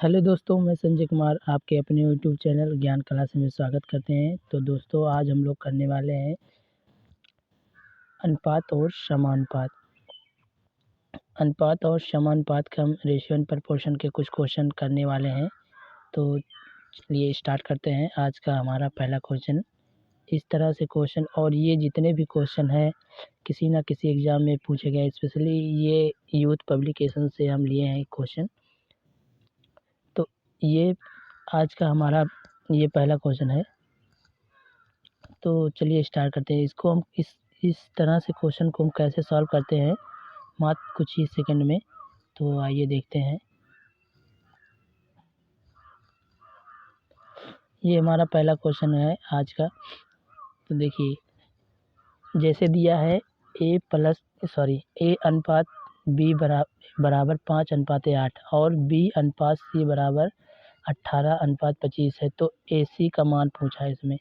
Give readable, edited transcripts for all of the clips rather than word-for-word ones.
Hello दोस्तों, मैं संजय कुमार आपके अपने यूट्यूब चैनल ज्ञान क्लास में स्वागत करते हैं। तो दोस्तों, आज हम लोग करने वाले हैं अनुपात और समानुपात। अनुपात और समानुपात के हम रेशियो एंड प्रोपोर्शन के कुछ क्वेश्चन करने वाले हैं। तो चलिए स्टार्ट करते हैं। आज का हमारा पहला क्वेश्चन इस तरह से क्वेश्चन, और ये जितने भी क्वेश्चन हैं किसी ना किसी एग्ज़ाम में पूछे गए, स्पेशली ये यूथ पब्लिकेशन से हम लिए हैं क्वेश्चन। तो ये आज का हमारा ये पहला क्वेश्चन है। तो चलिए स्टार्ट करते हैं। इसको हम इस तरह से क्वेश्चन को हम कैसे सॉल्व करते हैं मात्र कुछ ही सेकंड में। तो आइए देखते हैं। ये हमारा पहला क्वेश्चन है आज का। तो देखिए, जैसे दिया है ए अनुपात बी बराबर 5:8 और बी अनुपात सी बराबर 18:25 है। तो ए सी का मान पूछा है इसमें।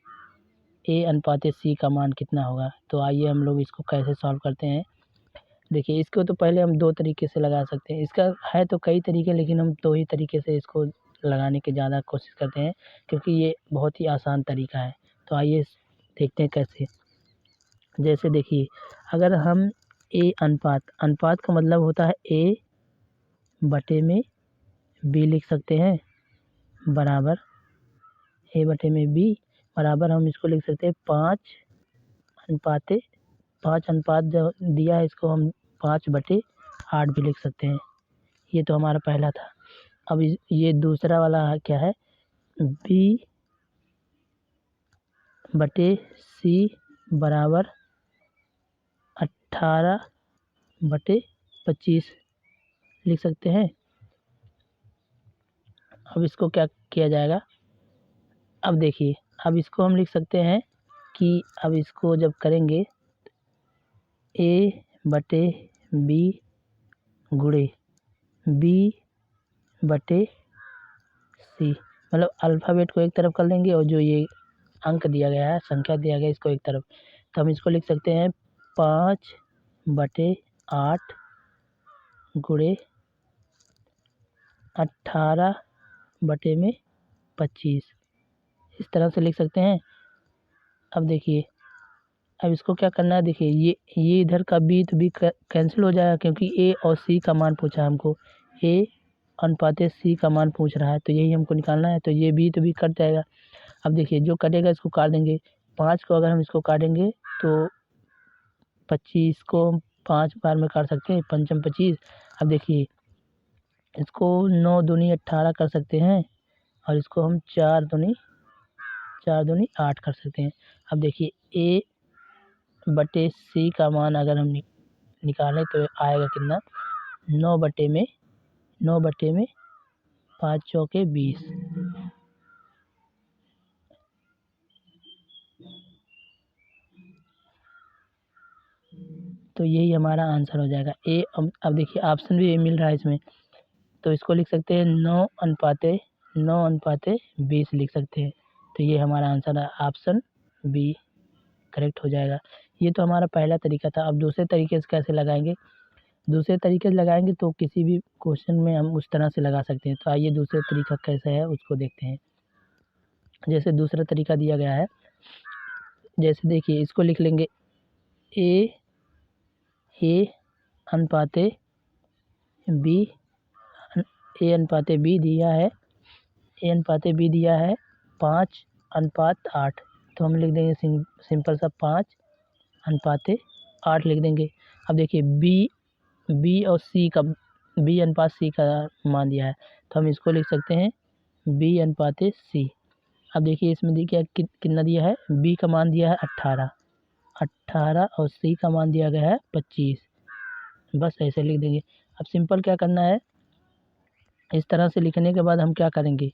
ए अनुपात सी का मान कितना होगा? तो आइए हम लोग इसको कैसे सॉल्व करते हैं। देखिए, इसको तो पहले हम 2 तरीके से लगा सकते हैं। इसका है तो कई तरीके, लेकिन हम 2 ही तरीके से इसको लगाने की ज़्यादा कोशिश करते हैं, क्योंकि ये बहुत ही आसान तरीका है। तो आइए देखते हैं कैसे। जैसे देखिए, अगर हम अनुपात का मतलब होता है ए बटे में बी लिख सकते हैं, बराबर ए बटे में बी बराबर हम इसको लिख सकते हैं 5 अनुपात जो दिया है इसको हम 5/8 भी लिख सकते हैं। ये तो हमारा पहला था। अब ये दूसरा वाला क्या है? बी बटे सी बराबर 18/25 लिख सकते हैं। अब इसको क्या किया जाएगा? अब देखिए, अब इसको हम लिख सकते हैं कि अब इसको जब करेंगे ए बटे बी गुणे बी बटे सी, मतलब अल्फ़ाबेट को एक तरफ कर लेंगे और जो ये अंक दिया गया है, संख्या दिया गया है, इसको एक तरफ। तो हम इसको लिख सकते हैं 5/8 गुणे 18/25, इस तरह से लिख सकते हैं। अब देखिए, अब इसको क्या करना है? देखिए, ये इधर का बी तो बी कैंसिल हो जाएगा, क्योंकि ए और सी का मान पूछा है हमको। ए अनुपात सी का मान पूछ रहा है, तो यही हमको निकालना है। तो ये बी तो बी कट जाएगा। अब देखिए, जो कटेगा इसको काट देंगे। 5 को अगर हम इसको काटेंगे तो 25 को हम 5 बार में काट सकते हैं, 5 25। अब देखिए, इसको 9 दूनी 18 कर सकते हैं, और इसको हम 4 दूनी 8 कर सकते हैं। अब देखिए, ए बटे सी का मान अगर हम निकालें तो आएगा कितना? 9/में 5 चौके 20। तो यही हमारा आंसर हो जाएगा ए। अब देखिए, ऑप्शन भी मिल रहा है इसमें, तो इसको लिख सकते हैं 9:20 लिख सकते हैं। तो ये हमारा आंसर है, ऑप्शन बी करेक्ट हो जाएगा। ये तो हमारा पहला तरीका था। अब दूसरे तरीके से कैसे लगाएंगे? दूसरे तरीके से लगाएंगे तो किसी भी क्वेश्चन में हम उस तरह से लगा सकते हैं। तो आइए दूसरा तरीका कैसा है उसको देखते हैं। जैसे दूसरा तरीका दिया गया है, जैसे देखिए, इसको लिख लेंगे ए अनुपात बी दिया है 5:8। तो हम लिख देंगे सिंपल सा 5:8 लिख देंगे। अब देखिए, बी अनुपात सी का मान दिया है, तो हम इसको लिख सकते हैं बी अनुपात सी। अब देखिए, इसमें देखिए कितना दिया है? बी का मान दिया है 18 और सी का मान दिया गया है 25। बस ऐसे लिख देंगे। अब सिंपल क्या करना है, इस तरह से लिखने के बाद हम क्या करेंगे?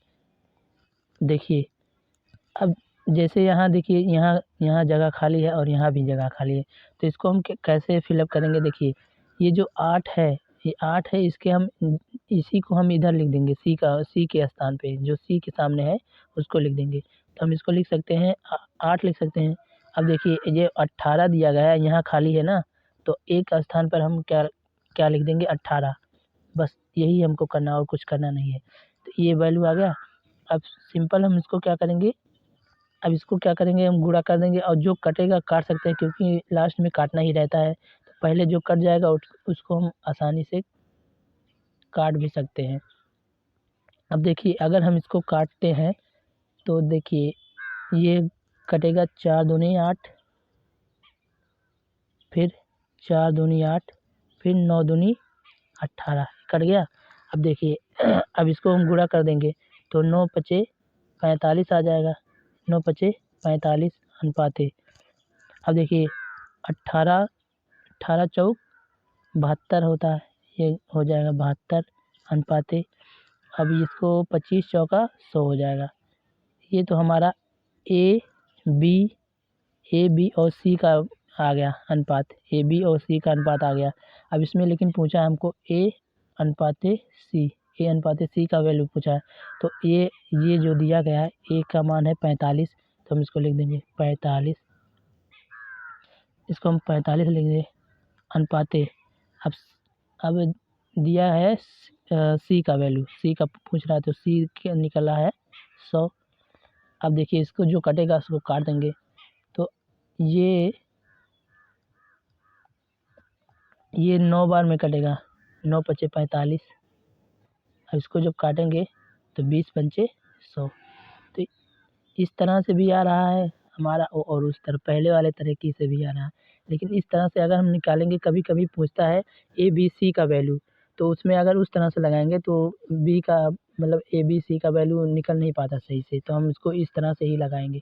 देखिए, अब जैसे यहाँ देखिए, यहाँ जगह खाली है और यहाँ भी जगह खाली है, तो इसको हम कैसे फिलअप करेंगे? देखिए, ये जो 8 है, ये 8 है, इसी को हम इधर लिख देंगे, सी के स्थान पे, जो सी के सामने है उसको लिख देंगे। तो हम इसको लिख सकते हैं 8 लिख सकते हैं। अब देखिए, ये 18 दिया गया है, यहाँ खाली है ना, तो एक स्थान पर हम क्या लिख देंगे? 18। बस यही हमको करना, और कुछ करना नहीं है। तो ये वैल्यू आ गया। अब सिंपल हम इसको क्या करेंगे, अब इसको क्या करेंगे, हम गुणा कर देंगे और जो कटेगा काट सकते हैं क्योंकि लास्ट में काटना ही रहता है। तो पहले जो कट जाएगा उसको हम आसानी से काट भी सकते हैं। अब देखिए अगर हम इसको काटते हैं तो देखिए ये कटेगा 4 दूनी 8, फिर 4 दूनी 8, फिर 9 दूनी 18 कट गया। अब देखिए अब इसको हम गुणा कर देंगे तो 9 पचे 45 आ जाएगा, 9 पचे 45 अनुपाते। अब देखिए 18 18 चौक 72 होता है, ये हो जाएगा 72 अनुपाते। अब इसको 25 चौका 100 हो जाएगा। ये तो हमारा ए बी और सी का आ गया अनुपात, ए बी और सी का अनुपात आ गया। अब इसमें लेकिन पूछा है हमको ए अनुपाते सी का वैल्यू पूछा है। तो ये जो दिया गया है ए का मान है 45, तो हम इसको लिख देंगे 45, इसको हम 45 लिख देंगे अनुपाते। अब दिया है सी का वैल्यू, सी का पूछ रहा है तो सी क्या निकला है 100। अब देखिए इसको जो कटेगा उसको काट देंगे तो ये 9 बार में कटेगा, 9 पचे 45। अब इसको जब काटेंगे तो 20 पंचे 100। तो इस तरह से भी आ रहा है हमारा और उस तरह पहले वाले तरीके से भी आ रहा है। लेकिन इस तरह से अगर हम निकालेंगे, कभी कभी पूछता है ए बी सी का वैल्यू, तो उसमें अगर उस तरह से लगाएंगे तो बी का मतलब ए बी सी का वैल्यू निकल नहीं पाता सही से, तो हम इसको इस तरह से ही लगाएंगे।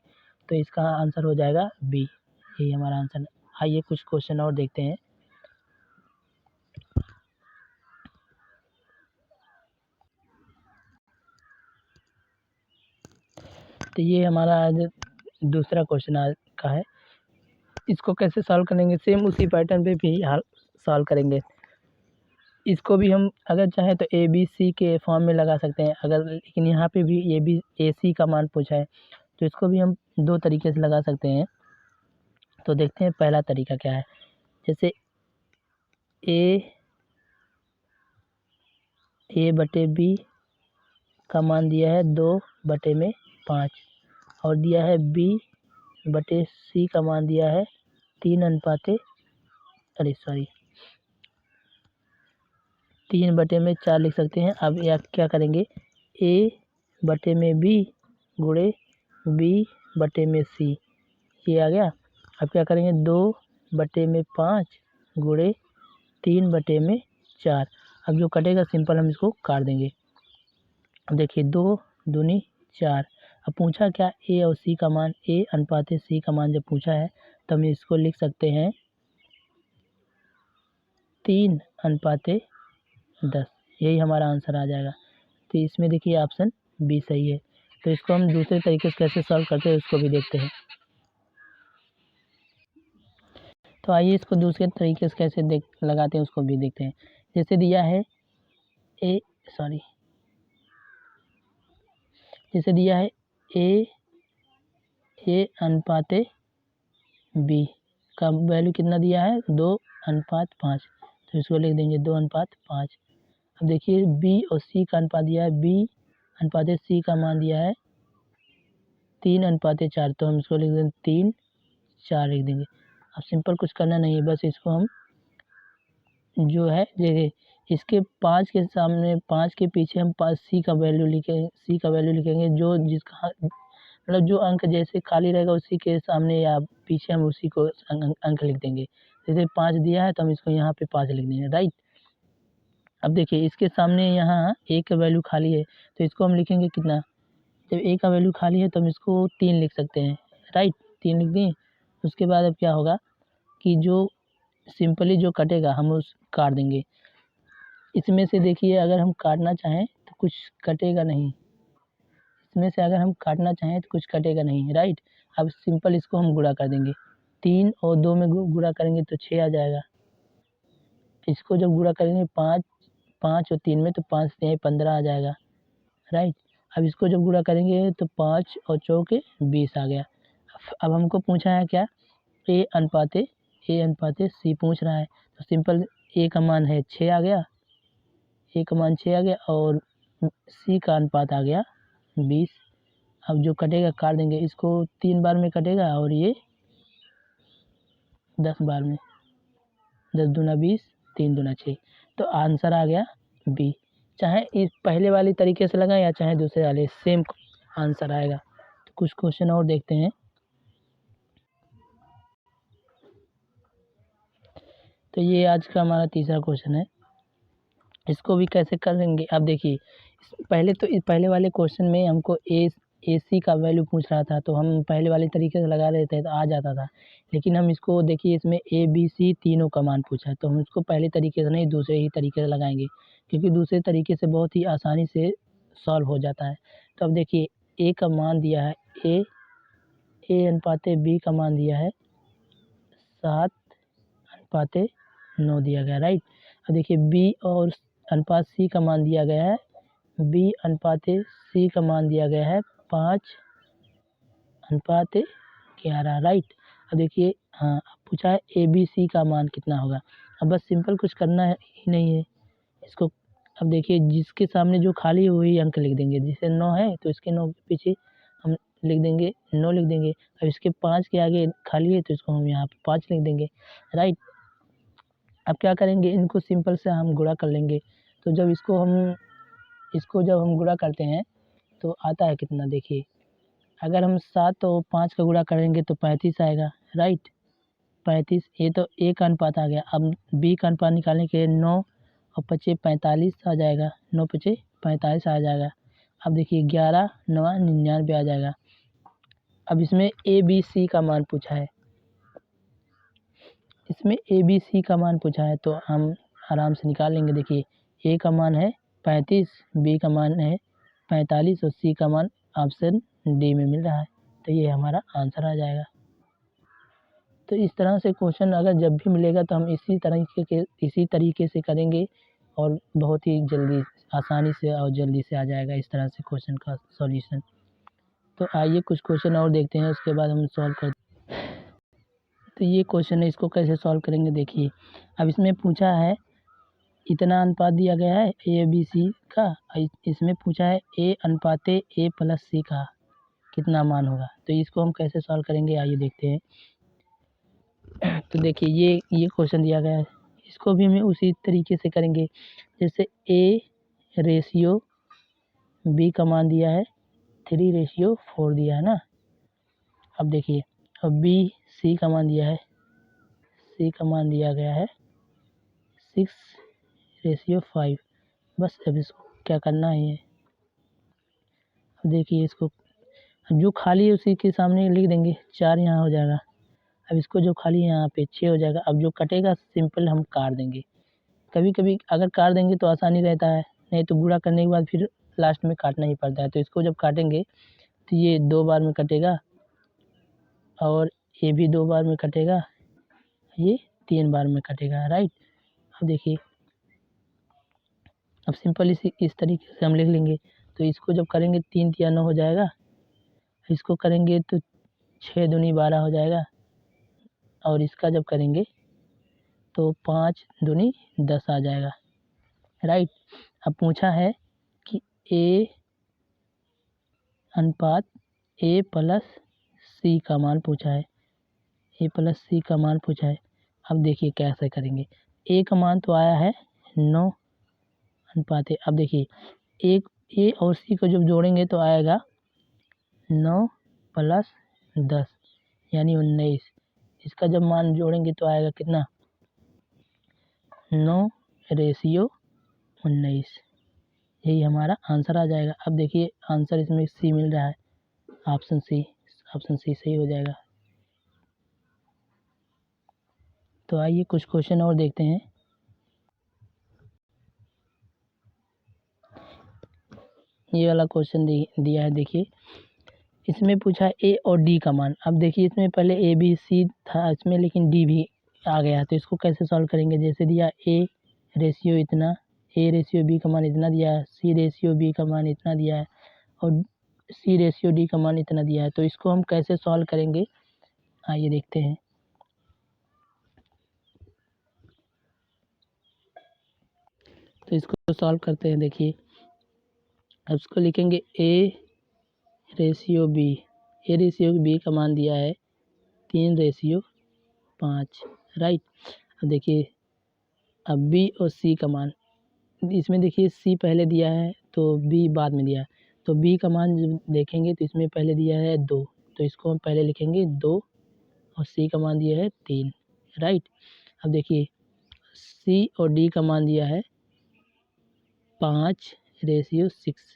तो इसका आंसर हो जाएगा बी, यही हमारा आंसर है। आइए कुछ क्वेश्चन और देखते हैं। तो ये हमारा आज दूसरा क्वेश्चन आज का है। इसको कैसे सॉल्व करेंगे, सेम उसी पैटर्न पे भी सॉल्व करेंगे। इसको भी हम अगर चाहें तो ए बी सी के फॉर्म में लगा सकते हैं, अगर लेकिन यहाँ पे भी ए बी ए सी का मान पूछा है तो इसको भी हम 2 तरीके से लगा सकते हैं। तो देखते हैं पहला तरीका क्या है। जैसे ए बटे बी का मान दिया है 2/5 और दिया है बी बटे सी का मान दिया है 3/4 लिख सकते हैं। अब यह क्या करेंगे, ए बटे में बी गुणे बी बटे में सी, ये आ गया। अब क्या करेंगे 2/5 गुणे 3/4। अब जो कटेगा सिंपल हम इसको काट देंगे। अब देखिए 2 दूनी 4। अब पूछा क्या, ए और सी का मान, ए अनुपाते सी का मान जब पूछा है तो हम इसको लिख सकते हैं 3/10, यही हमारा आंसर आ जाएगा। तो इसमें देखिए ऑप्शन बी सही है। तो इसको हम दूसरे तरीके से कैसे सॉल्व करते हैं उसको भी देखते हैं। तो आइए इसको दूसरे तरीके से कैसे लगाते हैं उसको भी देखते हैं। जैसे दिया है ए अनुपाते बी का वैल्यू कितना दिया है 2/5, तो इसको लिख देंगे 2/5। अब देखिए बी और सी का अनुपात दिया है, बी अनुपाते सी का मान दिया है 3/4, तो हम इसको लिख देंगे 3/4 लिख देंगे। अब सिंपल कुछ करना नहीं है, बस इसको हम जो है देखिए इसके 5 के सामने 5 के पीछे हम सी का वैल्यू लिखेंगे, जो जिसका मतलब जो अंक जैसे खाली रहेगा उसी के सामने या पीछे हम उसी को अंक लिख देंगे। जैसे 5 दिया है तो हम इसको यहाँ पे 5 लिख देंगे, राइट। अब देखिए इसके सामने यहाँ ए का वैल्यू खाली है तो इसको हम लिखेंगे कितना, जब ए का वैल्यू खाली है तो हम इसको 3 लिख सकते हैं, राइट, 3 लिख दें। उसके बाद अब क्या होगा कि जो सिंपली जो कटेगा हम उस काट देंगे। इसमें से देखिए अगर हम काटना चाहें तो कुछ कटेगा नहीं, इसमें से अगर हम काटना चाहें तो कुछ कटेगा नहीं, राइट। अब सिंपल इसको हम गुणा कर देंगे, 3 और 2 में गुणा करेंगे तो 6 आ जाएगा। इसको जब गुणा करेंगे 5 और 3 में तो 5 से 15 आ जाएगा, राइट। अब इसको जब गुणा करेंगे तो 5 और चौके 20 आ गया। अब हमको पूछा है क्या, ए अनुपाते सी पूछ रहा है, तो सिंपल ए का मान है 6 आ गया, ए का मान 6 आ गया और सी का अनुपात आ गया 20। अब जो कटेगा काट देंगे, इसको 3 बार में कटेगा और ये 10 बार में। 10 दूना 20, 3 दूना 6। तो आंसर आ गया बी। चाहे इस पहले वाले तरीके से लगाएं या चाहे दूसरे वाले, सेम आंसर आएगा। तो कुछ क्वेश्चन और देखते हैं। तो ये आज का हमारा तीसरा क्वेश्चन है, इसको भी कैसे करेंगे। अब देखिए, पहले वाले क्वेश्चन में हमको ए सी का वैल्यू पूछ रहा था, तो हम पहले वाले तरीके से लगा देते तो आ जाता था। लेकिन हम इसको देखिए, इसमें ए बी सी तीनों का मान पूछा है, तो हम इसको पहले तरीके से नहीं दूसरे ही तरीके से लगाएंगे, क्योंकि दूसरे तरीके से बहुत ही आसानी से सॉल्व हो जाता है। तो अब देखिए, ए का मान दिया है ए अनुपाते बी का मान दिया है 7:9 दिया गया, राइट। अब देखिए, बी और अनुपात सी का मान दिया गया है, बी अनुपाते सी का मान दिया गया है 5:11, राइट। अब देखिए, हाँ, अब पूछा है ए बी सी का मान कितना होगा। अब बस सिंपल कुछ करना है ही नहीं है इसको। अब देखिए, जिसके सामने जो खाली है वही अंक लिख देंगे। जैसे 9 है तो इसके 9 के पीछे हम लिख देंगे 9 लिख देंगे। अब इसके 5 के आगे खाली है तो इसको हम यहाँ पे 5 लिख देंगे, राइट। अब क्या करेंगे, इनको सिंपल से हम गुणा कर लेंगे। तो जब जब हम गुणा करते हैं तो आता है कितना, देखिए, अगर हम 7 और 5 का गुणा करेंगे तो 35 आएगा, राइट। 35, ये तो ए का अनुपात आ गया। अब बी का अनुपात निकालने के लिए 9 और 5 45 आ जाएगा, 9 5 45 आ जाएगा। अब देखिए, 11 9 99 आ जाएगा। अब इसमें ए बी सी का मान पूछा है, तो हम आराम से निकाल लेंगे। देखिए, ए का मान है 35, बी का मान है 45 और सी का मान ऑप्शन डी में मिल रहा है, तो ये हमारा आंसर आ जाएगा। तो इस तरह से क्वेश्चन अगर जब भी मिलेगा तो हम इसी तरीके से करेंगे और बहुत ही जल्दी आसानी से और जल्दी से आ जाएगा इस तरह से क्वेश्चन का सॉल्यूशन। तो आइए कुछ क्वेश्चन और देखते हैं, उसके बाद हम सॉल्व करते हैं। तो ये क्वेश्चन है, इसको कैसे सॉल्व करेंगे। देखिए, अब इसमें पूछा है इतना अनुपात दिया गया है ए बी सी का, इसमें पूछा है ए अनुपाते ए प्लस सी का कितना मान होगा। तो इसको हम कैसे सॉल्व करेंगे, आइए देखते हैं। तो देखिए, ये क्वेश्चन दिया गया है, इसको भी हमें उसी तरीके से करेंगे। जैसे ए रेशियो बी का मान दिया है 3:4 दिया है ना। अब देखिए, अब बी सी का मान दिया गया है 6:5। बस अब इसको क्या करना है, अब देखिए, इसको जो खाली है उसी के सामने लिख देंगे, 4 यहाँ हो जाएगा। अब इसको जो खाली है यहाँ पे 6 हो जाएगा। अब जो कटेगा सिंपल हम काट देंगे। कभी कभी अगर काट देंगे तो आसानी रहता है, नहीं तो गुणा करने के बाद फिर लास्ट में काटना ही पड़ता है। तो इसको जब काटेंगे तो ये 2 बार में कटेगा और ये भी 2 बार में कटेगा, ये 3 बार में कटेगा, राइट। अब देखिए, अब सिंपल इस तरीके से हम लिख लेंगे। तो इसको जब करेंगे 3 तिया 9 हो जाएगा, इसको करेंगे तो 6 दूनी 12 हो जाएगा, और इसका जब करेंगे तो 5 दूनी 10 आ जाएगा, राइट। अब पूछा है कि ए अनुपात ए प्लस सी का मान पूछा है, अब देखिए कैसे करेंगे। ए का मान तो आया है 9 अनुपात ए। अब देखिए, एक ए और सी को जब जोड़ेंगे तो आएगा 9 + 10 यानी 19। इसका जब मान जोड़ेंगे तो आएगा कितना, 9:19। यही हमारा आंसर आ जाएगा। अब देखिए, आंसर इसमें सी मिल रहा है, ऑप्शन सी सही हो जाएगा। तो आइए कुछ क्वेश्चन और देखते हैं। ये वाला क्वेश्चन दिया है, देखिए, इसमें पूछा है ए और डी का मान। अब देखिए, इसमें पहले ए बी सी था इसमें, लेकिन डी भी आ गया, तो इसको कैसे सॉल्व करेंगे। जैसे दिया ए रेशियो इतना, ए रेशियो बी का मान इतना दिया है, सी रेशियो बी का मान इतना दिया है, और सी रेशियो डी का मान इतना दिया है। तो इसको हम कैसे सॉल्व करेंगे, आइए देखते हैं। तो इसको सॉल्व करते हैं। देखिए, अब इसको लिखेंगे A ratio B. A ratio B का मान दिया है 3:5, राइट। अब देखिए, अब बी और सी का मान, इसमें देखिए सी पहले दिया है तो बी बाद में दिया है, तो बी का मान जब देखेंगे तो इसमें पहले दिया है 2, तो इसको हम पहले लिखेंगे 2 और सी का मान दिया है 3, राइट। अब देखिए सी और डी का मान दिया है 5:6।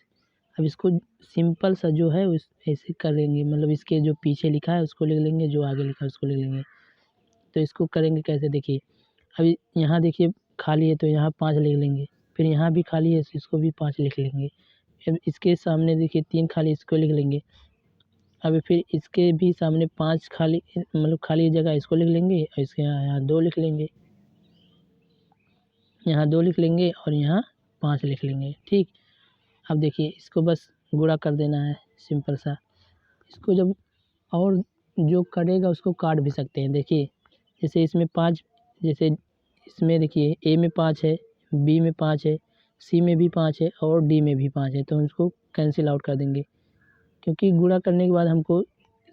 अब इसको सिंपल सा जो है उस ऐसे करेंगे, मतलब इसके जो पीछे लिखा है उसको लिख लेंगे, जो आगे लिखा है उसको लिख लेंगे। तो इसको करेंगे कैसे, देखिए अभी यहाँ देखिए खाली है तो यहाँ 5 लिख लेंगे, फिर यहाँ भी खाली है तो इसको भी 5 लिख लेंगे, फिर इसके सामने देखिए 3 खाली, इसको लिख लेंगे। अभी फिर इसके भी सामने 5 खाली, मतलब खाली जगह इसको लिख लेंगे, और इसके यहाँ 2 लिख लेंगे, यहाँ 2 लिख लेंगे और यहाँ 5 लिख लेंगे, ठीक। अब देखिए इसको बस गुणा कर देना है सिंपल सा। इसको जब और जो करेगा उसको काट भी सकते हैं, देखिए जैसे इसमें 5, जैसे इसमें देखिए ए में 5 है, बी में 5 है, सी में भी 5 है और डी में भी 5 है, तो हम इसको कैंसिल आउट कर देंगे, क्योंकि गुणा करने के बाद हमको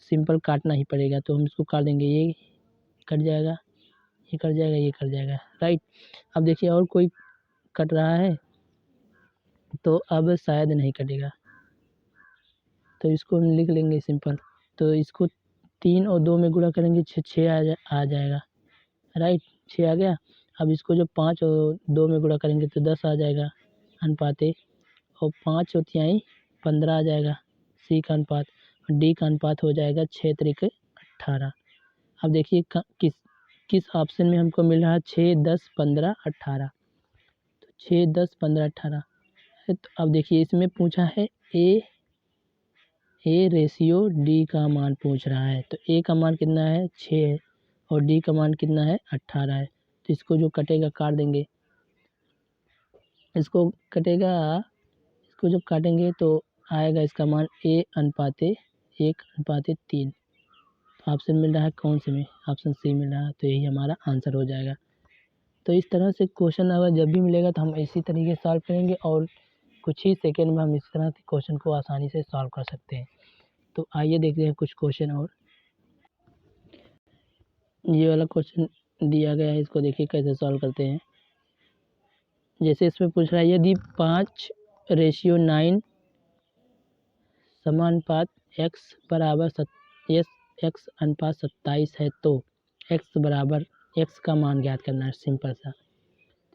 सिंपल काटना ही पड़ेगा, तो हम इसको काट देंगे, ये कट जाएगा, ये कट जाएगा, ये कट जाएगा, राइट। अब देखिए और कोई कट रहा है तो अब शायद नहीं कटेगा, तो इसको हम लिख लेंगे सिंपल। तो इसको 3 और 2 में गुणा करेंगे 6 आ जाएगा, राइट, 6 आ गया। अब इसको जब 5 और 2 में गुणा करेंगे तो 10 आ जाएगा अनुपाते, और 5 और 3 15 आ जाएगा सी का अनुपात, और डी का अनुपात हो जाएगा 6×18। अब देखिए किस ऑप्शन में हमको मिल रहा है 6, 10, 15, 18, तो 6, 10, 15, 18 है। तो अब देखिए इसमें पूछा है ए रेशियो डी का मान पूछ रहा है, तो ए का मान कितना है 6 है और डी का मान कितना है 18 है, तो इसको जो कटेगा काट देंगे, इसको कटेगा, इसको जब काटेंगे तो आएगा इसका मान A/1/3। तो ऑप्शन मिल रहा है कौन से में, ऑप्शन सी मिल रहा है, तो यही हमारा आंसर हो जाएगा। तो इस तरह से क्वेश्चन अगर जब भी मिलेगा तो हम इसी तरीके से सॉल्व करेंगे, और कुछ ही सेकेंड में हम इस तरह के क्वेश्चन को आसानी से सॉल्व कर सकते हैं। तो आइए देखते हैं कुछ क्वेश्चन और। ये वाला क्वेश्चन दिया गया है, इसको देखिए कैसे सॉल्व करते हैं। जैसे इसमें पूछ रहा है यदि 5:9 समानुपात x बराबर x अनुपात 27 है तो x बराबर x का मान ज्ञात करना है, सिंपल सा।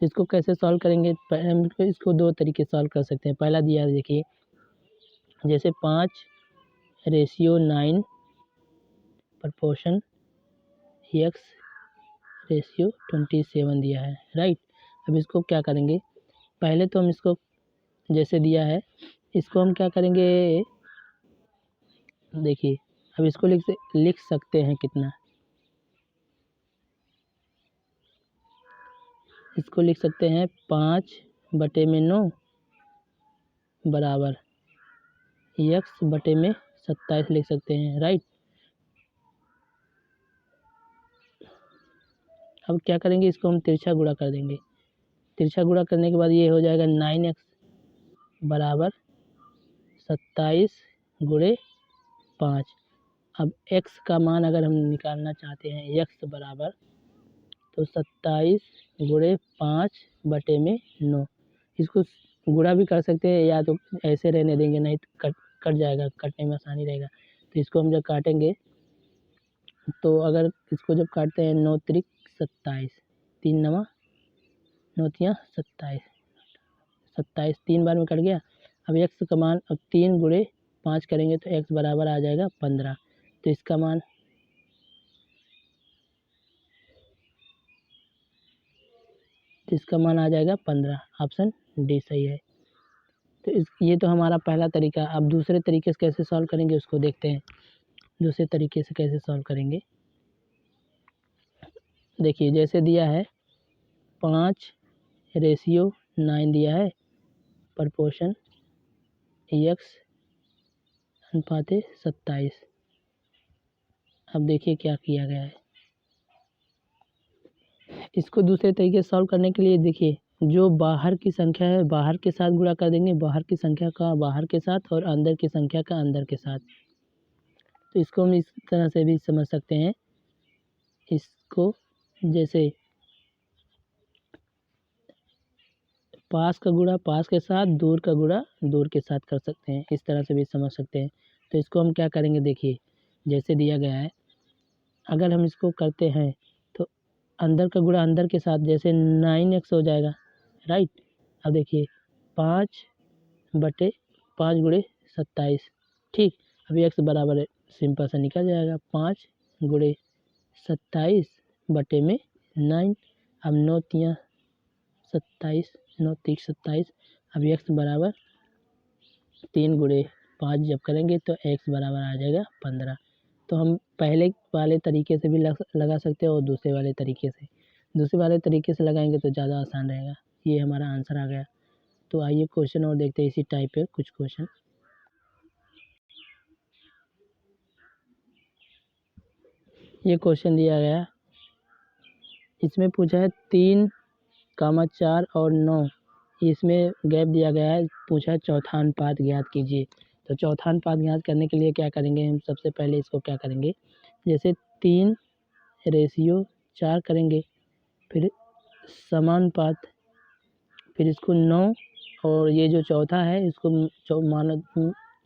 तो इसको कैसे सॉल्व करेंगे, हम इसको 2 तरीके सॉल्व कर सकते हैं। पहला दिया है देखिए, जैसे 5:9 प्रपोर्शन x/27 दिया है, राइट। अब इसको क्या करेंगे, पहले तो हम इसको जैसे दिया है इसको हम क्या करेंगे, देखिए अब इसको लिख सकते हैं कितना, इसको लिख सकते हैं 5/9 बराबर x/27 लिख सकते हैं, राइट। अब क्या करेंगे, इसको हम तिरछा गुणा कर देंगे, तिरछा गुणा करने के बाद ये हो जाएगा 9x बराबर 27×5। अब x का मान अगर हम निकालना चाहते हैं, x बराबर तो 27×5/9, इसको गुणा भी कर सकते हैं या तो ऐसे रहने देंगे, नहीं तो कट जाएगा, कटने में आसानी रहेगा। तो इसको हम जब काटेंगे तो अगर इसको जब काटते हैं 9 त्रिक 27, 3 9 27, 27 3 बार में कट गया। अब x का मान, अब 3×5 करेंगे तो x बराबर आ जाएगा 15, तो इसका मान आ जाएगा 15, ऑप्शन डी सही है। तो ये तो हमारा पहला तरीका। अब दूसरे तरीके से कैसे सॉल्व करेंगे उसको देखते हैं, दूसरे तरीके से कैसे सॉल्व करेंगे। देखिए जैसे दिया है 5:9 दिया है प्रपोर्शन x/27। अब देखिए क्या किया गया है, इसको दूसरे तरीके से सॉल्व करने के लिए देखिए जो बाहर की संख्या है बाहर के साथ गुणा कर देंगे, बाहर की संख्या का बाहर के साथ और अंदर की संख्या का अंदर के साथ। तो इसको हम इस तरह से भी समझ सकते हैं, इसको जैसे पास का गुणा पास के साथ, दूर का गुणा दूर के साथ कर सकते हैं, इस तरह से भी समझ सकते हैं। तो इसको हम क्या करेंगे, देखिए जैसे दिया गया है, अगर हम इसको करते हैं तो अंदर का गुणा अंदर के साथ, जैसे 9x हो जाएगा, राइट। अब देखिए 5/5 गुणे 27, ठीक। अभी x बराबर है, सिंपल सा निकल जाएगा, 5 गुणे 27/9। अब 9 तियाँ 27, 9 3 27। अब x बराबर 3 गुणे 5 जब करेंगे तो x बराबर आ जाएगा 15। तो हम पहले वाले तरीके से भी लगा सकते हैं और दूसरे वाले तरीके से, लगाएंगे तो ज़्यादा आसान रहेगा। ये हमारा आंसर आ गया। तो आइए क्वेश्चन और देखते हैं, इसी टाइप पे कुछ क्वेश्चन। ये क्वेश्चन दिया गया, इसमें पूछा है 3, 4 और 9, इसमें गैप दिया गया है, पूछा है चौथा अनुपात ज्ञात कीजिए। तो चौथा अनुपात ज्ञात करने के लिए क्या करेंगे, हम सबसे पहले इसको क्या करेंगे, जैसे 3:4 करेंगे, फिर समानुपात, फिर इसको 9 और ये जो चौथा है इसको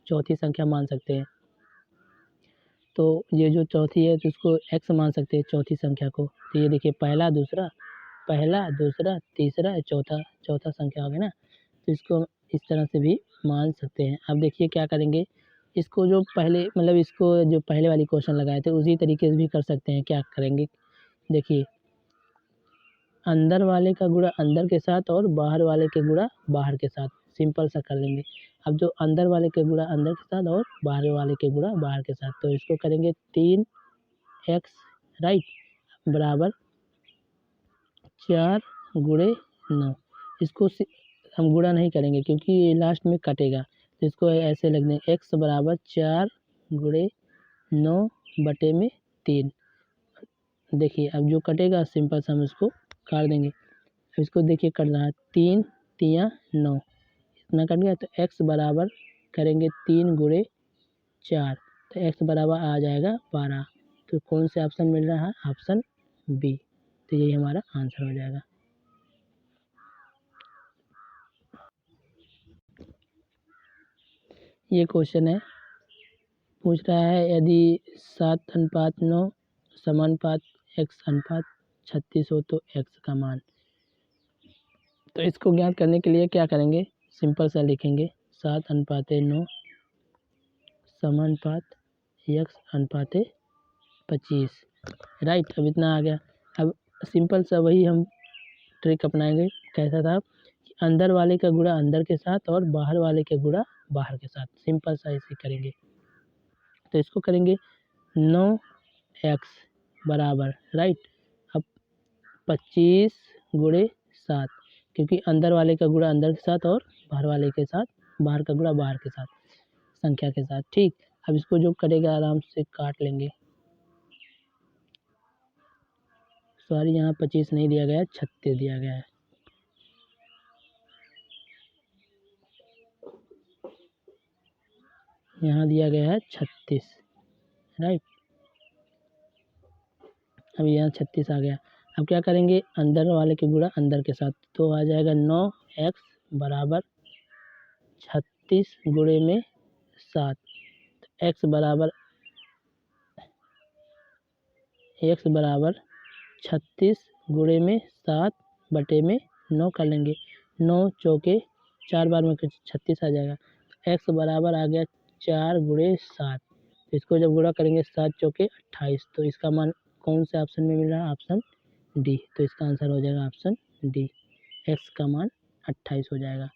चौथी संख्या मान सकते हैं। तो ये जो चौथी है तो इसको x मान सकते हैं, चौथी संख्या को। तो ये देखिए पहला दूसरा तीसरा चौथा संख्या हो गया ना, तो इसको इस तरह से भी मान सकते हैं। अब देखिए क्या करेंगे, इसको जो पहले इसको जो पहले वाली क्वेश्चन लगाए थे उसी तरीके से भी कर सकते हैं। क्या करेंगे, देखिए अंदर वाले का गुणा अंदर के साथ और बाहर वाले के गुणा बाहर के साथ, सिंपल सा कर लेंगे। अब जो अंदर वाले के गुणा अंदर के साथ और बाहर वाले के गुणा बाहर के साथ, तो इसको करेंगे 3x, राइट, बराबर 4 गुणे 9। इसको हम गुणा नहीं करेंगे क्योंकि ये लास्ट में कटेगा, तो इसको ऐसे लिख दें, x बराबर 4 गुणे 9/3। देखिए अब जो कटेगा सिंपल सा हम इसको काट देंगे। इसको देखिए कट रहा है, 3 तियाँ 9, इतना कट गया। तो x बराबर करेंगे 3 गुणे 4, तो x बराबर आ जाएगा 12। तो कौन से ऑप्शन मिल रहा है, ऑप्शन बी। तो यही हमारा आंसर हो जाएगा। ये क्वेश्चन है, पूछ रहा है यदि 7:9 समानुपात x/36 हो तो x का मान। तो इसको ज्ञात करने के लिए क्या करेंगे, सिंपल सा लिखेंगे, 7:9 समानुपात x/25, राइट। अब इतना आ गया। अब सिंपल सा वही हम ट्रिक अपनाएंगे। कैसा था कि अंदर वाले का गुणा अंदर के साथ और बाहर वाले के गुणा बाहर के साथ, सिंपल सा इसे करेंगे। तो इसको करेंगे 9x बराबर, राइट। अब 25 गुणे 7, क्योंकि अंदर वाले का गुणा अंदर के साथ और बाहर वाले के साथ, बाहर का गुणा बाहर के साथ संख्या के साथ, ठीक। अब इसको जो करेगा आराम से काट लेंगे। सॉरी, यहाँ 25 नहीं दिया गया है, 36 दिया गया है। यहाँ दिया गया है 36, राइट। अब यहाँ 36 आ गया। अब क्या करेंगे, अंदर वाले के गुणा अंदर के साथ, तो आ जाएगा 9x बराबर 36 गुणे में 7। तो x बराबर 36 गुणे में 7/9 कर लेंगे। 9 चौके 4 बार में 36 आ जाएगा। x बराबर आ गया 4 गुणे 7। तो इसको जब गुणा करेंगे 7 चौके 28, तो इसका मान कौन से ऑप्शन में मिल रहा है, ऑप्शन डी। तो इसका आंसर हो जाएगा ऑप्शन डी, x का मान 28 हो जाएगा।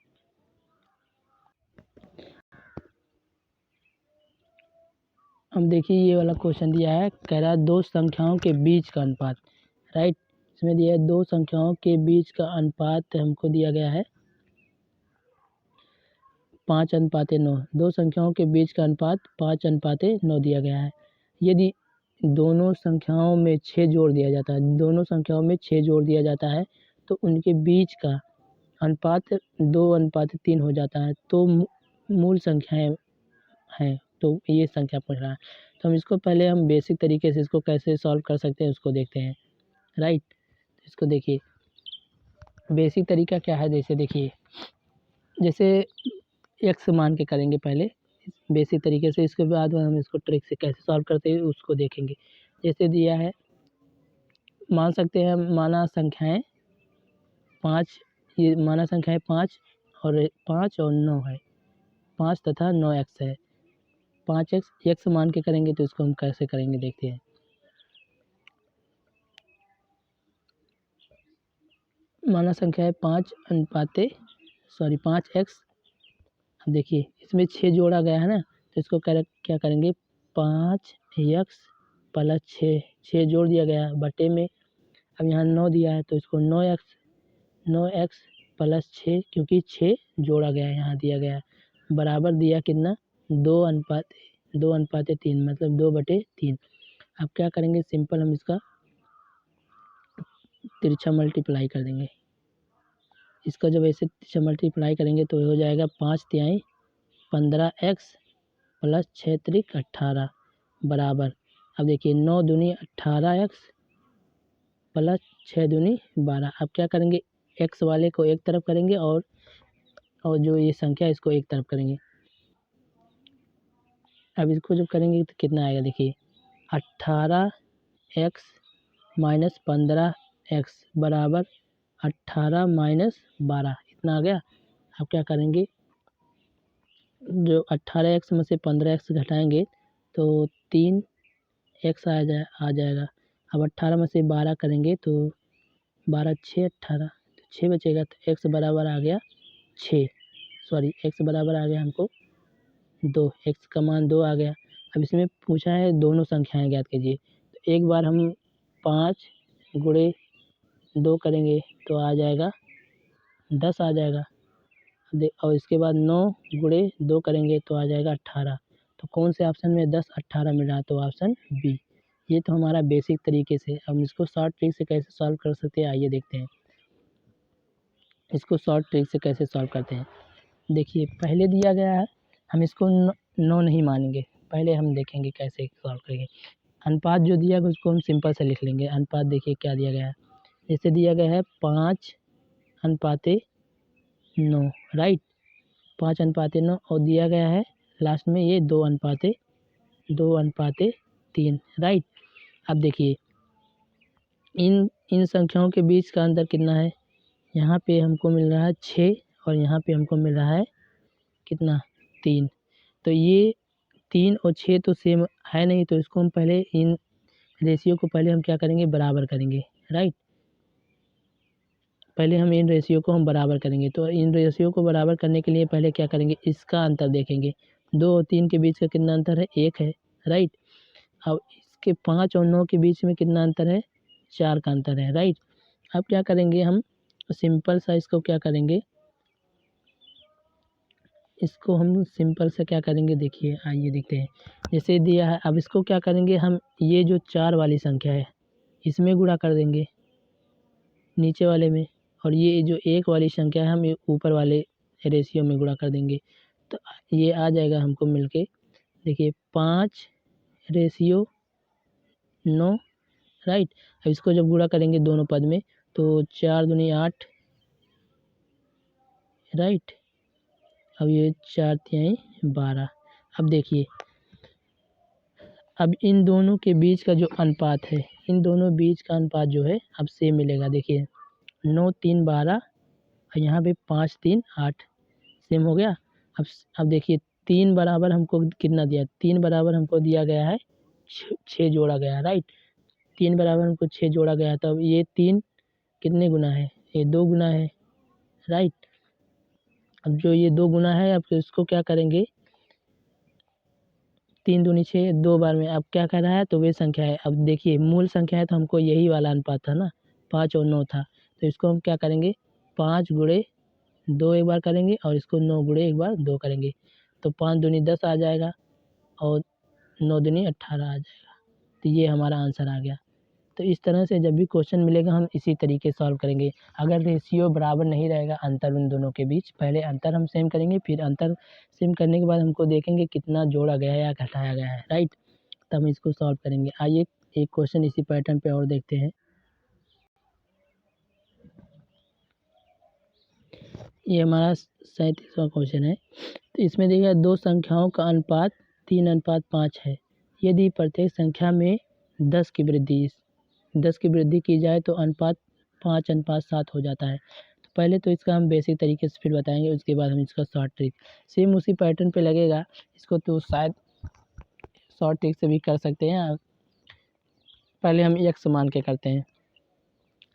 अब देखिए ये वाला क्वेश्चन दिया है, कह रहा है दो संख्याओं के बीच का अनुपात, राइट। इसमें दिया है दो संख्याओं के बीच का अनुपात हमको दिया गया है 5:9। दो संख्याओं के बीच का अनुपात 5:9 दिया गया है। यदि दोनों संख्याओं में 6 जोड़ दिया जाता है, तो उनके बीच का अनुपात 2:3 हो जाता है तो मूल संख्याएं हैं, तो ये संख्या पूछ रहा है। तो हम इसको पहले हम बेसिक तरीके से इसको कैसे सॉल्व कर सकते हैं उसको देखते हैं, राइट। इसको देखिए बेसिक तरीका क्या है, जैसे देखिए जैसे एक्स मान के करेंगे पहले बेसिक तरीके से, इसके बाद हम इसको ट्रिक से कैसे सॉल्व करते हैं उसको देखेंगे। जैसे दिया है, मान सकते हैं माना संख्याएं 5, ये माना संख्याएं 5 और 9 है, 5 तथा 9 एक्स है। 5x एक्स मान के करेंगे तो इसको हम कैसे करेंगे देखते हैं। माना संख्या है 5x। अब देखिए इसमें 6 जोड़ा गया है ना, तो इसको क्या करेंगे 5x प्लस 6 जोड़ दिया गया बटे में, अब यहाँ 9 दिया है तो इसको 9x प्लस 6, क्योंकि 6 जोड़ा गया है यहाँ दिया गया है, बराबर दिया कितना 2:3 मतलब 2/3। अब क्या करेंगे सिंपल हम इसका तिरछा मल्टीप्लाई कर देंगे। इसका जब ऐसे तिरछा मल्टीप्लाई करेंगे तो हो जाएगा 5×3 15x प्लस 6×3 18 बराबर, अब देखिए 9×2 18x प्लस 6×2 12। अब क्या करेंगे x वाले को एक तरफ करेंगे और जो ये संख्या इसको एक तरफ करेंगे। अब इसको जब करेंगे तो कितना आएगा देखिए 18x माइनस 15x बराबर 18 माइनस 12, इतना आ गया। अब क्या करेंगे जो 18x में से 15x घटाएंगे तो 3x आ जाएगा। अब 18 में से 12 करेंगे तो 12 6 18, तो 6 बचेगा, तो x बराबर आ गया 6, x बराबर आ गया हमको 2, x का मान 2 आ गया। अब इसमें पूछा है दोनों संख्याएं ज्ञात कीजिए, तो एक बार हम 5 गुणे 2 करेंगे तो आ जाएगा 10 आ जाएगा, और इसके बाद 9 गुणे 2 करेंगे तो आ जाएगा 18। तो कौन से ऑप्शन में 10 18 मिल रहा है, तो ऑप्शन बी। ये तो हमारा बेसिक तरीके से। अब इसको शॉर्ट ट्रिक से कैसे सॉल्व कर सकते हैं आइए देखते हैं। इसको शॉर्ट ट्रिक से कैसे सॉल्व करते हैं, देखिए पहले दिया गया है, हम इसको 9 नहीं मानेंगे, पहले हम देखेंगे कैसे सॉल्व करेंगे। अनुपात जो दिया है उसको हम सिंपल से लिख लेंगे। अनुपात देखिए क्या दिया गया है, जैसे दिया गया है 5:9, राइट, 5:9 और दिया गया है लास्ट में ये 2:3, राइट। अब देखिए इन संख्याओं के बीच का अंतर कितना है, यहाँ पे हमको मिल रहा है 6 और यहाँ पे हमको मिल रहा है कितना 3, तो ये 3 और 6 तो सेम है नहीं, तो इसको हम पहले इन रेशियो को पहले हम क्या करेंगे बराबर करेंगे, राइट। पहले हम इन रेशियो को हम बराबर करेंगे, तो इन रेशियो को बराबर करने के लिए पहले क्या करेंगे इसका अंतर देखेंगे। 2 और 3 के बीच का कितना अंतर है 1 है, राइट। अब इसके 5 और 9 के बीच में कितना अंतर है 4 का अंतर है, राइट। अब क्या करेंगे हम सिंपल सा इसको क्या करेंगे, इसको हम सिंपल से क्या करेंगे देखिए आइए देखते हैं। जैसे दिया है, अब इसको क्या करेंगे हम ये जो 4 वाली संख्या है इसमें गुणा कर देंगे नीचे वाले में, और ये जो 1 वाली संख्या है हम ये ऊपर वाले रेशियो में गुणा कर देंगे, तो ये आ जाएगा हमको मिलके देखिए 5:9, राइट। अब इसको जब गुणा करेंगे दोनों पद में तो 4×2 8, राइट। अब ये 4×3 12। अब देखिए अब इन दोनों के बीच का जो अनुपात है, इन दोनों बीच का अनुपात जो है अब सेम मिलेगा। देखिए 9 3 12 और यहाँ पे 5 3 8 सेम हो गया। अब देखिए 3 बराबर हमको कितना दिया, 3 बराबर हमको दिया गया है 6 जोड़ा गया है, राइट। 3 बराबर हमको 6 जोड़ा गया है, तो अब ये 3 कितने गुना है, ये 2 गुना है, राइट। अब जो ये 2 गुना है, अब इसको क्या करेंगे 3 दूनी 6 2 बार में, अब क्या कर रहा है तो वे संख्या है। अब देखिए मूल संख्या है तो हमको यही वाला अनुपात था ना, 5 और 9 था, तो इसको हम क्या करेंगे 5 गुणे 2 एक बार करेंगे और इसको 9 गुणे एक बार 2 करेंगे, तो 5 दूनी 10 आ जाएगा और 9 दूनी 18 आ जाएगा। तो ये हमारा आंसर आ गया। तो इस तरह से जब भी क्वेश्चन मिलेगा हम इसी तरीके सॉल्व करेंगे। अगर रेशियो बराबर नहीं रहेगा अंतर उन दोनों के बीच, पहले अंतर हम सेम करेंगे, फिर अंतर सेम करने के बाद हमको देखेंगे कितना जोड़ा गया है या घटाया गया है, राइट, तब हम इसको सॉल्व करेंगे। आइए एक क्वेश्चन इसी पैटर्न पे और देखते हैं। ये हमारा 37वां क्वेश्चन है। तो इसमें देखिए दो संख्याओं का अनुपात 3:5 है। यदि प्रत्येक संख्या में 10 की वृद्धि की जाए तो अनुपात 5:7 हो जाता है। तो पहले तो इसका हम बेसिक तरीके से फिर बताएंगे, उसके बाद हम इसका शॉर्ट ट्रिक सेम उसी पैटर्न पे लगेगा। इसको तो शायद शॉर्ट ट्रिक से भी कर सकते हैं। पहले हम x मान के करते हैं।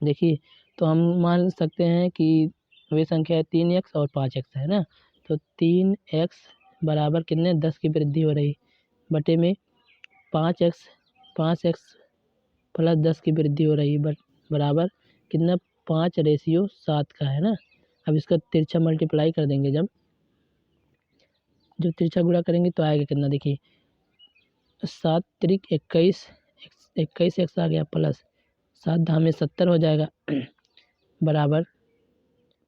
देखिए तो हम मान सकते हैं कि वे संख्या है 3x और 5x है ना। तो 3x बराबर कितने 10 की वृद्धि हो रही बटे में 5x प्लस 10 की वृद्धि हो रही बराबर कितना 5:7 का है ना। अब इसका तिरछा मल्टीप्लाई कर देंगे, जब तिरछा गुणा करेंगे तो आएगा कितना, देखिए 7 त्रिक 21 एक्स आ गया प्लस 7 धामे 70 हो जाएगा बराबर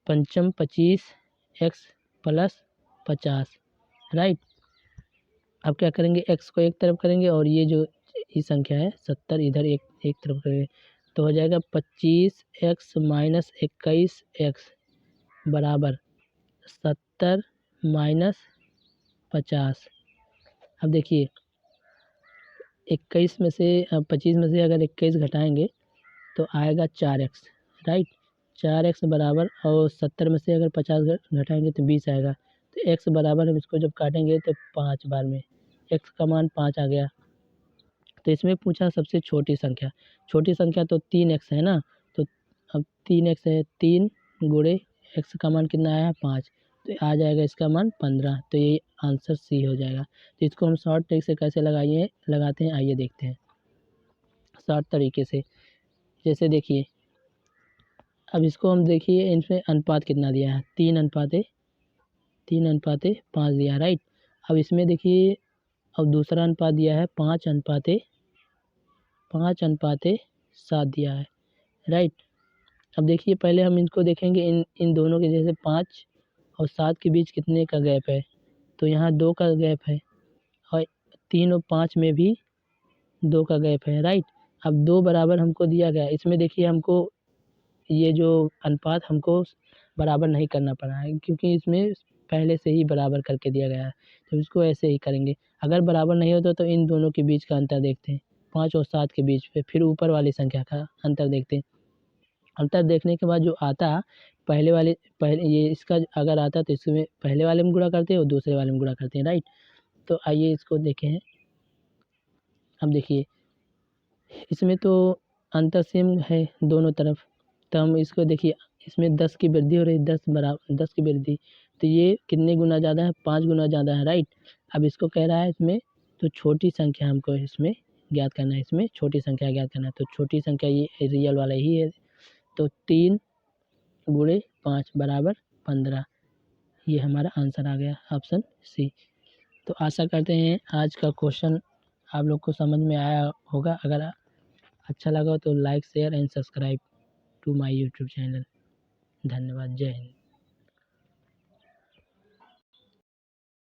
पंचम 25x प्लस 50, राइट। अब क्या करेंगे x को एक तरफ करेंगे और ये जो ये संख्या है 70 इधर एक तरफ करेंगे तो हो जाएगा 25x माइनस 21x बराबर 70 माइनस 50। अब देखिए 25 में से अगर 21 घटाएंगे तो आएगा 4x, राइट। 4x बराबर और 70 में से अगर 50 घटाएंगे तो 20 आएगा। तो x बराबर हम इसको जब काटेंगे तो 5 बार में x का मान 5 आ गया। तो इसमें पूछा सबसे छोटी संख्या तो 3x है ना। तो अब 3x है, 3 गुणे x का मान कितना आया 5, तो आ जाएगा इसका मान 15। तो ये आंसर सी हो जाएगा। तो इसको हम शॉर्ट ट्रिक से कैसे लगाते हैं आइए देखते हैं शॉर्ट तरीके से। जैसे देखिए अब इसको हम देखिए इनमें अनुपात कितना दिया है 3:5 दिया, राइट। अब इसमें देखिए अब दूसरा अनुपात दिया है 5:7 दिया है, राइट। अब देखिए पहले हम इनको देखेंगे इन दोनों के, जैसे 5 और 7 के बीच कितने का गैप है, तो यहाँ 2 का गैप है और 3 और 5 में भी 2 का गैप है, राइट। अब 2 बराबर हमको दिया गया, इसमें देखिए हमको ये जो अनुपात हमको बराबर नहीं करना पड़ा है क्योंकि इसमें पहले से ही बराबर करके दिया गया है। तो इसको ऐसे ही करेंगे। अगर बराबर नहीं होता तो इन दोनों के बीच का अंतर देखते हैं 5 और 7 के बीच पे, फिर ऊपर वाली संख्या का अंतर देखते हैं। अंतर देखने के बाद जो आता पहले ये इसका अगर आता तो इसमें पहले वाले में गुणा करते हैं और दूसरे वाले में गुणा करते हैं, राइट। तो आइए इसको देखें। अब देखिए इसमें तो अंतर सेम है दोनों तरफ, तो हम इसको देखिए इसमें 10 की वृद्धि हो रही है, 10 की वृद्धि, तो ये कितने गुना ज़्यादा है 5 गुना ज़्यादा है, राइट। अब इसको कह रहा है इसमें तो छोटी संख्या हमको इसमें ज्ञात करना है, इसमें छोटी संख्या ज्ञात करना है। तो छोटी संख्या ये रियल वाला ही है, तो 3 गुणे 5 बराबर 15, ये हमारा आंसर आ गया ऑप्शन सी। तो आशा करते हैं आज का क्वेश्चन आप लोग को समझ में आया होगा। अगर अच्छा लगा तो like share and subscribe to my YouTube channel. धन्यवाद। जय हिंद।